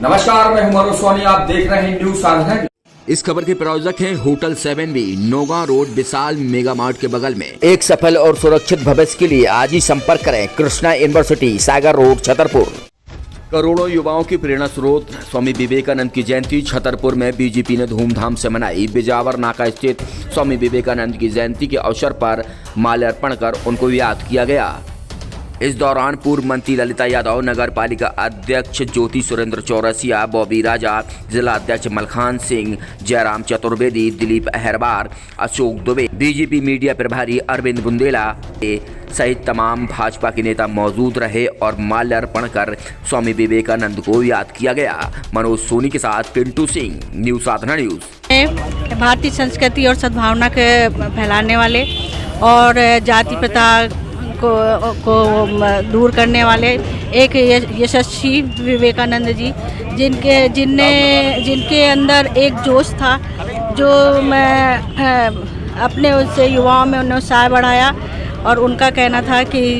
नमस्कार, मैं हूं मनोज सोनी, आप देख रहे हैं न्यूज साधना। इस खबर के प्रायोजक हैं होटल 7B, नोगा रोड, विशाल मेगा मार्ट के बगल में। एक सफल और सुरक्षित भविष्य के लिए आज ही संपर्क करें कृष्णा यूनिवर्सिटी, सागर रोड, छतरपुर। करोड़ों युवाओं की प्रेरणा स्रोत स्वामी विवेकानंद की जयंती छतरपुर में बीजेपी ने धूमधाम से मनाई। बिजावर नाका स्थित स्वामी विवेकानंद की जयंती के अवसर पर माल्यार्पण कर उनको याद किया गया। इस दौरान पूर्व मंत्री ललिता यादव, नगर पालिका अध्यक्ष ज्योति सुरेंद्र चौरसिया, बॉबी राजा, जिला अध्यक्ष मलखान सिंह, जयराम चतुर्वेदी, दिलीप अहरबार, अशोक दुबे, बीजेपी मीडिया प्रभारी अरविंद बुंदेला सहित तमाम भाजपा के नेता मौजूद रहे और माल्यार्पण कर स्वामी विवेकानंद को याद किया गया। मनोज सोनी के साथ पिंटू सिंह, न्यूज साधना न्यूज। भारतीय संस्कृति और सद्भावना के फैलाने वाले और जाति प्रथा को दूर करने वाले एक यशस्वी विवेकानंद जी, जिनके अंदर एक जोश था जो मैं अपने उससे युवाओं में उन्हें उत्साह बढ़ाया। और उनका कहना था कि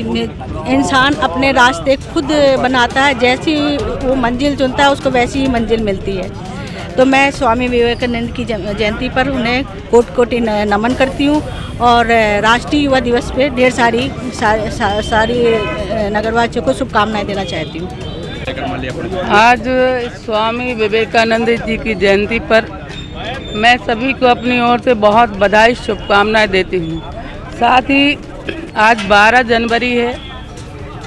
इंसान अपने रास्ते खुद बनाता है, जैसी वो मंजिल चुनता है उसको वैसी ही मंजिल मिलती है। तो मैं स्वामी विवेकानंद की जयंती पर उन्हें कोटि कोटि नमन करती हूँ और राष्ट्रीय युवा दिवस पे ढेर सारी नगरवासियों को शुभकामनाएं देना चाहती हूँ। आज स्वामी विवेकानंद जी की जयंती पर मैं सभी को अपनी ओर से बहुत बधाई शुभकामनाएं देती हूँ। साथ ही आज 12 जनवरी है,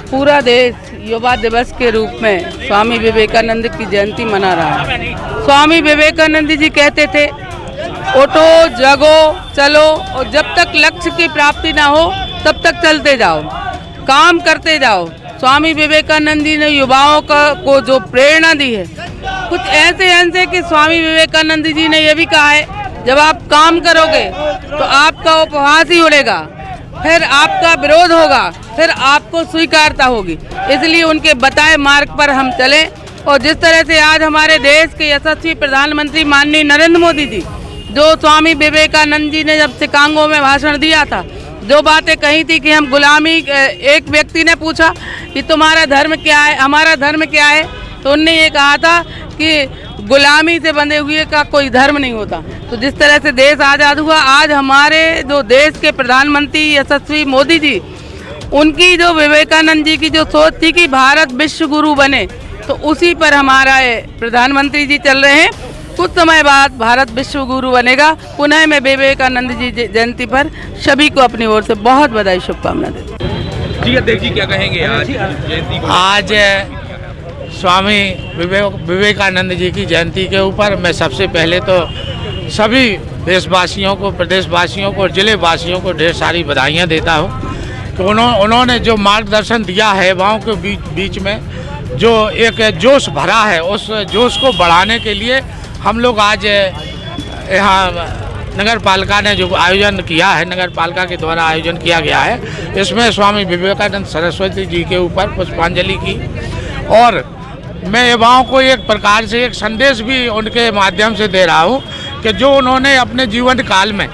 पूरा देश युवा दिवस के रूप में स्वामी विवेकानंद की जयंती मना रहा है। स्वामी विवेकानंद जी कहते थे, उठो, जगो, चलो और जब तक लक्ष्य की प्राप्ति ना हो तब तक चलते जाओ, काम करते जाओ। स्वामी विवेकानंद जी ने युवाओं को जो प्रेरणा दी है, कुछ ऐसे कि स्वामी विवेकानंद जी ने यह भी कहा है, जब आप काम करोगे तो आपका उपहास ही उड़ेगा, फिर आपका विरोध होगा, फिर आपको स्वीकारता होगी। इसलिए उनके बताए मार्ग पर हम चलें। और जिस तरह से आज हमारे देश के यशस्वी प्रधानमंत्री माननीय नरेंद्र मोदी जी, जो स्वामी विवेकानंद जी ने जब शिकागो में भाषण दिया था, जो बातें कही थी कि हम गुलामी, एक व्यक्ति ने पूछा कि तुम्हारा धर्म क्या है, हमारा धर्म क्या है, तो उनने ये कहा था कि गुलामी से बंधे हुए का कोई धर्म नहीं होता। तो जिस तरह से देश आज़ाद हुआ, आज हमारे जो देश के प्रधानमंत्री यशस्वी मोदी जी, उनकी जो विवेकानंद जी की जो सोच थी कि भारत विश्व गुरु बने, तो उसी पर हमारा प्रधानमंत्री जी चल रहे हैं। कुछ समय बाद भारत विश्व गुरु बनेगा। पुनः मैं विवेकानंद जी जयंती पर सभी को अपनी ओर से बहुत बधाई शुभकामनाएं देती हूँ। जी अध्यक्ष जी, क्या कहेंगे आज जयंती? आज स्वामी विवेकानंद जी की जयंती के ऊपर मैं सबसे पहले तो सभी देशवासियों को, प्रदेशवासियों को, जिले वासियों को ढेर सारी बधाइयाँ देता हूँ कि उन्होंने जो मार्गदर्शन दिया है युवाओं के बीच में, जो एक जोश भरा है, उस जोश को बढ़ाने के लिए हम लोग आज यहाँ नगर पालिका ने जो आयोजन किया है, नगर पालिका के द्वारा आयोजन किया गया है, इसमें स्वामी विवेकानंद सरस्वती जी के ऊपर पुष्पांजलि की। और मैं युवाओं को एक प्रकार से एक संदेश भी उनके माध्यम से दे रहा हूँ कि जो उन्होंने अपने जीवन काल में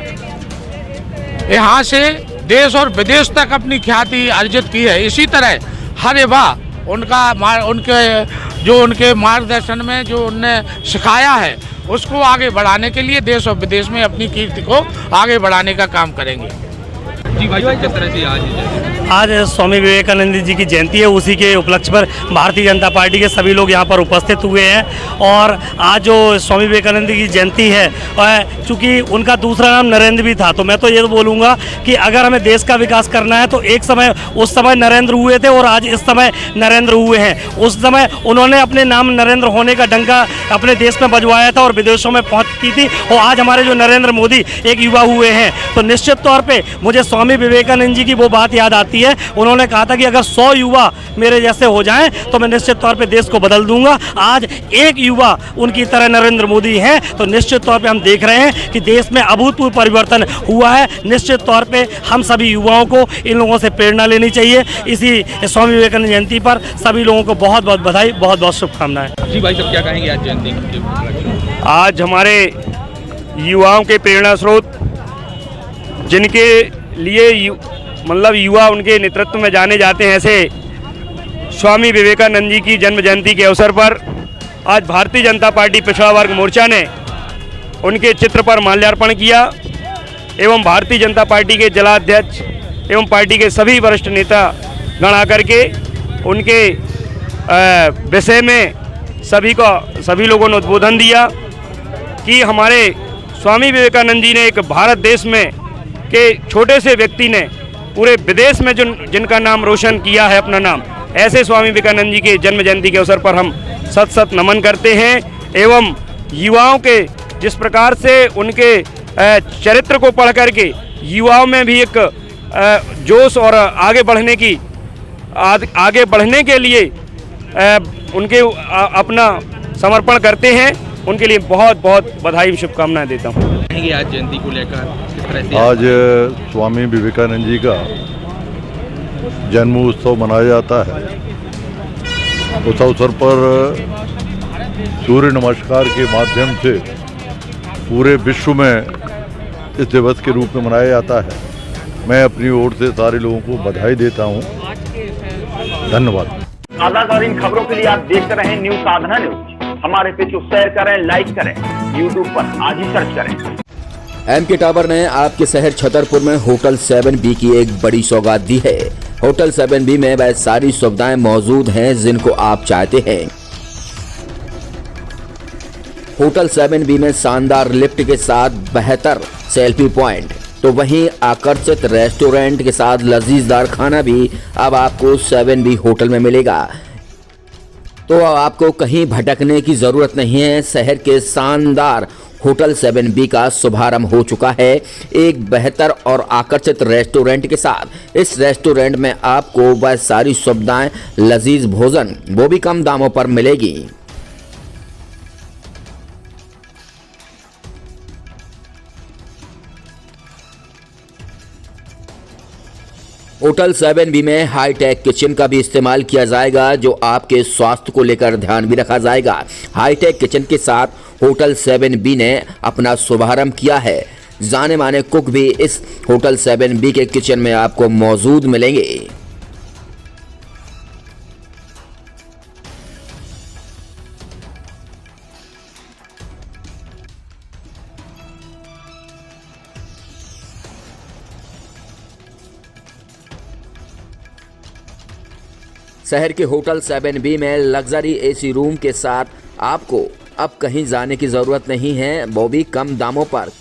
यहाँ से देश और विदेश तक अपनी ख्याति अर्जित की है, इसी तरह हर युवा उनके मार्गदर्शन में जो उनने सिखाया है उसको आगे बढ़ाने के लिए देश और विदेश में अपनी कीर्ति को आगे बढ़ाने का काम करेंगे। जी भाई, किस तरह से आज स्वामी विवेकानंद जी की जयंती है, उसी के उपलक्ष्य पर भारतीय जनता पार्टी के सभी लोग यहाँ पर उपस्थित हुए हैं। और आज जो स्वामी विवेकानंद की जयंती है, चूँकि उनका दूसरा नाम नरेंद्र भी था, तो मैं तो ये बोलूँगा कि अगर हमें देश का विकास करना है तो एक समय उस समय नरेंद्र हुए थे और आज इस समय नरेंद्र हुए हैं। उस समय उन्होंने अपने नाम नरेंद्र होने का डंका अपने देश में बजवाया था और विदेशों में पहुँच की थी, और आज हमारे जो नरेंद्र मोदी एक युवा हुए हैं। तो निश्चित तौर पर मुझे स्वामी विवेकानंद जी की वो बात याद आती है, उन्होंने कहा था कि अगर 100 युवा मेरे जैसे हो जाएं तो मैं निश्चित तौर पे देश को बदल दूंगा। आज एक युवा उनकी तरह नरेंद्र मोदी हैं, तो निश्चित तौर पे हम देख रहे हैं कि देश में अभूतपूर्व परिवर्तन हुआ है। निश्चित तौर पे हम सभी युवाओं को इन लोगों से प्रेरणा लेनी चाहिए। इसी स्वामी विवेकानंद जयंती पर सभी लोगों को बहुत बहुत बधाई, बहुत बहुत शुभकामनाएं। जी भाई साहब, क्या कहेंगे आज जयंती? आज हमारे युवाओं के प्रेरणा स्रोत, जिनके लिए मतलब युवा उनके नेतृत्व में जाने जाते हैं, ऐसे स्वामी विवेकानंद जी की जन्म जयंती के अवसर पर आज भारतीय जनता पार्टी पिछड़ा वर्ग मोर्चा ने उनके चित्र पर माल्यार्पण किया एवं भारतीय जनता पार्टी के जिलाध्यक्ष एवं पार्टी के सभी वरिष्ठ नेता गण आकर के उनके विषय में सभी लोगों ने उद्बोधन दिया कि हमारे स्वामी विवेकानंद जी ने एक भारत देश में के छोटे से व्यक्ति ने पूरे विदेश में जिनका नाम रोशन किया है अपना नाम, ऐसे स्वामी विवेकानंद जी के जन्म जयंती के अवसर पर हम सत सत नमन करते हैं एवं युवाओं के जिस प्रकार से उनके चरित्र को पढ़ करके युवाओं में भी एक जोश और आगे बढ़ने के लिए उनके अपना समर्पण करते हैं, उनके लिए बहुत बहुत बधाई शुभकामनाएं देता हूँ। आज जयंती को लेकर किस तरह से आज स्वामी विवेकानंद जी का जन्म उत्सव मनाया जाता है। उस अवसर पर सूर्य नमस्कार के माध्यम से पूरे विश्व में इस दिवस के रूप में मनाया जाता है। मैं अपनी ओर से सारे लोगों को बधाई देता हूँ। धन्यवाद। आजाद और इन खबरों के लिए आप देखते रहें न्यूज़ साधना न्यूज। हमारे पेज को शेयर करें, लाइक करें, यूट्यूब पर आज ही सर्च करें। एमके टावर ने आपके शहर छतरपुर में होटल 7B की एक बड़ी सौगात दी है। होटल 7B में वह सारी सुविधाएं मौजूद हैं जिनको आप चाहते हैं। होटल 7B में शानदार लिफ्ट के साथ बेहतर सेल्फी पॉइंट, तो वहीं आकर्षित रेस्टोरेंट के साथ लजीजदार खाना भी अब आपको 7B होटल में मिलेगा। तो अब आपको कहीं भटकने की जरूरत नहीं है। शहर के शानदार होटल 7B का शुभारंभ हो चुका है एक बेहतर और आकर्षित रेस्टोरेंट के साथ। इस रेस्टोरेंट में आपको वह सारी सुविधाएं, लजीज भोजन, वो भी कम दामों पर मिलेगी। होटल 7B में हाईटेक किचन का भी इस्तेमाल किया जाएगा, जो आपके स्वास्थ्य को लेकर ध्यान भी रखा जाएगा। हाईटेक किचन के साथ होटल 7B ने अपना शुभारंभ किया है। जाने माने कुक भी इस होटल 7B के किचन में आपको मौजूद मिलेंगे। शहर के होटल 7B में लग्जरी AC रूम के साथ आपको अब कहीं जाने की ज़रूरत नहीं है, वो भी कम दामों पर।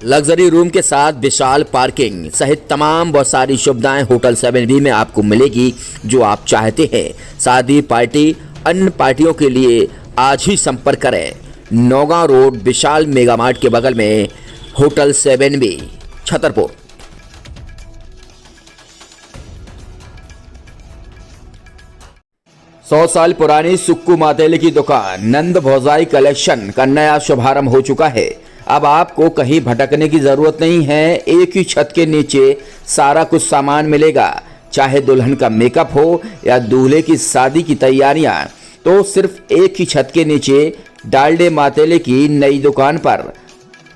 लग्जरी रूम के साथ विशाल पार्किंग सहित तमाम बहुत सारी सुविधाएं होटल 7B में आपको मिलेगी जो आप चाहते हैं। शादी, पार्टी, अन्य पार्टियों के लिए आज ही संपर्क करें। नौगांव रोड विशाल मेगा मार्ट के बगल में होटल 7B छतरपुर। सौ साल पुरानी सुक्कू मातेले की दुकान नंद भौजाई कलेक्शन का नया शुभारंभ हो चुका है। अब आपको कहीं भटकने की जरूरत नहीं है। एक ही छत के नीचे सारा कुछ सामान मिलेगा। चाहे दुल्हन का मेकअप हो या दूल्हे की शादी की तैयारियां, तो सिर्फ एक ही छत के नीचे डालडे मातेले की नई दुकान पर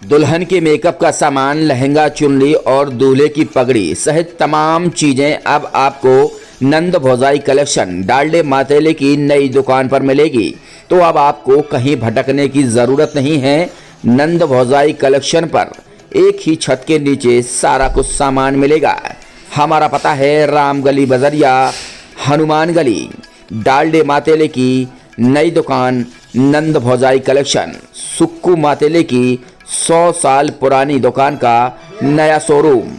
दुल्हन के मेकअप का सामान, लहंगा, चुनरी और दूल्हे की पगड़ी सहित तमाम चीजें अब आपको नंद भौजाई कलेक्शन डालडे मातेले की नई दुकान पर मिलेगी। तो अब आपको कहीं भटकने की जरूरत नहीं है। नंद भौजाई कलेक्शन पर एक ही छत के नीचे सारा कुछ सामान मिलेगा। हमारा पता है राम गली बजरिया, हनुमान गली। डालडे मातेले की नई दुकान नंद भौजाई कलेक्शन, सुक्कू मातेले की 100 साल पुरानी दुकान का नया शोरूम।